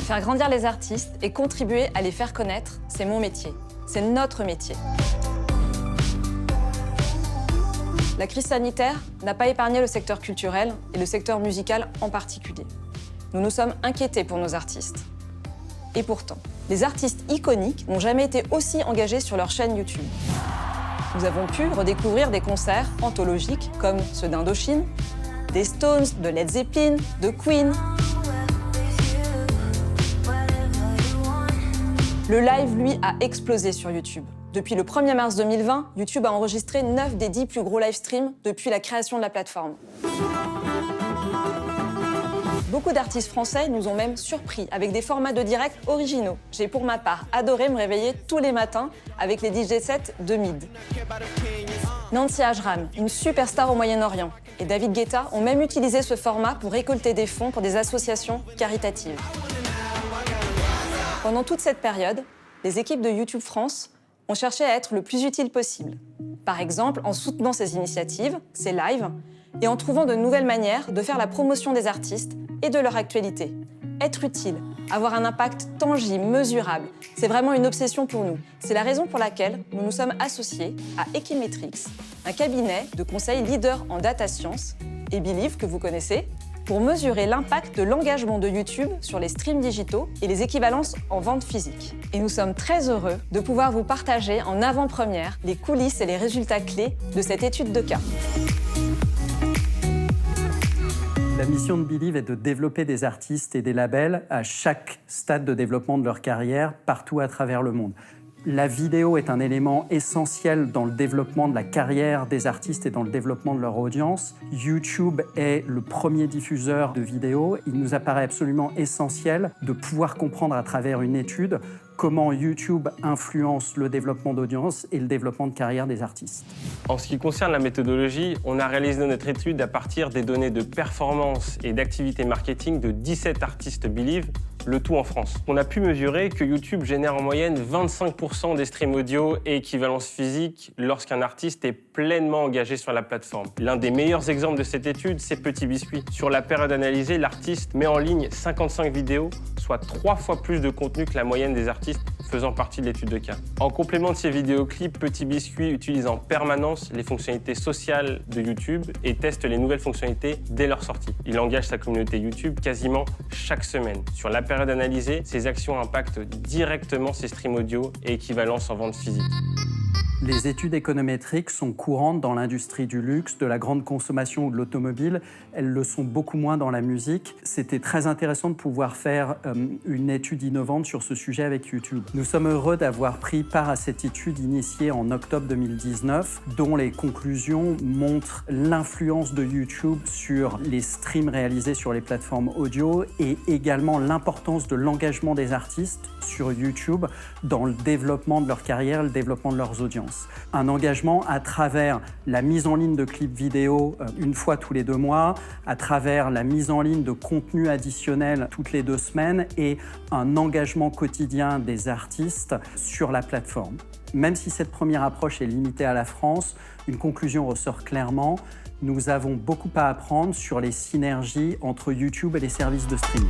Faire grandir les artistes et contribuer à les faire connaître, c'est mon métier. C'est notre métier. La crise sanitaire n'a pas épargné le secteur culturel et le secteur musical en particulier. Nous nous sommes inquiétés pour nos artistes. Et pourtant, les artistes iconiques n'ont jamais été aussi engagés sur leur chaîne YouTube. Nous avons pu redécouvrir des concerts anthologiques comme ceux d'Indochine, des Stones, de Led Zeppelin, de Queen. Le live, lui, a explosé sur YouTube. Depuis le 1er mars 2020, YouTube a enregistré 9 des 10 plus gros live streams depuis la création de la plateforme. Beaucoup d'artistes français nous ont même surpris avec des formats de direct originaux. J'ai pour ma part adoré me réveiller tous les matins avec les DJ sets de Mid. Nancy Ajram, une superstar au Moyen-Orient, et David Guetta ont même utilisé ce format pour récolter des fonds pour des associations caritatives. Pendant toute cette période, les équipes de YouTube France ont cherché à être le plus utile possible. Par exemple, en soutenant ces initiatives, ces lives, et en trouvant de nouvelles manières de faire la promotion des artistes et de leur actualité. Être utile, avoir un impact tangible, mesurable, c'est vraiment une obsession pour nous. C'est la raison pour laquelle nous nous sommes associés à Equimetrix, un cabinet de conseil leader en data science, et Believe, que vous connaissez, pour mesurer l'impact de l'engagement de YouTube sur les streams digitaux et les équivalences en vente physique. Et nous sommes très heureux de pouvoir vous partager en avant-première les coulisses et les résultats clés de cette étude de cas. La mission de Believe est de développer des artistes et des labels à chaque stade de développement de leur carrière, partout à travers le monde. La vidéo est un élément essentiel dans le développement de la carrière des artistes et dans le développement de leur audience. YouTube est le premier diffuseur de vidéos. Il nous apparaît absolument essentiel de pouvoir comprendre à travers une étude comment YouTube influence le développement d'audience et le développement de carrière des artistes. En ce qui concerne la méthodologie, on a réalisé notre étude à partir des données de performance et d'activité marketing de 17 artistes Believe, le tout en France. On a pu mesurer que YouTube génère en moyenne 25% des streams audio et équivalence physique lorsqu'un artiste est pleinement engagé sur la plateforme. L'un des meilleurs exemples de cette étude, c'est Petit Biscuit. Sur la période analysée, l'artiste met en ligne 55 vidéos, soit 3 fois plus de contenu que la moyenne des artistes faisant partie de l'étude de cas. En complément de ces vidéoclips, Petit Biscuit utilise en permanence les fonctionnalités sociales de YouTube et teste les nouvelles fonctionnalités dès leur sortie. Il engage sa communauté YouTube quasiment chaque semaine. Sur la période analysée, ses actions impactent directement ses streams audio et équivalences en vente physique. Les études économétriques sont courantes dans l'industrie du luxe, de la grande consommation ou de l'automobile. Elles le sont beaucoup moins dans la musique. C'était très intéressant de pouvoir faire une étude innovante sur ce sujet avec YouTube. Nous sommes heureux d'avoir pris part à cette étude initiée en octobre 2019, dont les conclusions montrent l'influence de YouTube sur les streams réalisés sur les plateformes audio et également l'importance de l'engagement des artistes sur YouTube dans le développement de leur carrière, le développement de leurs audiences. Un engagement à travers la mise en ligne de clips vidéo une fois tous les 2 mois, à travers la mise en ligne de contenu additionnel toutes les 2 semaines et un engagement quotidien des artistes sur la plateforme. Même si cette première approche est limitée à la France, une conclusion ressort clairement. Nous avons beaucoup à apprendre sur les synergies entre YouTube et les services de streaming.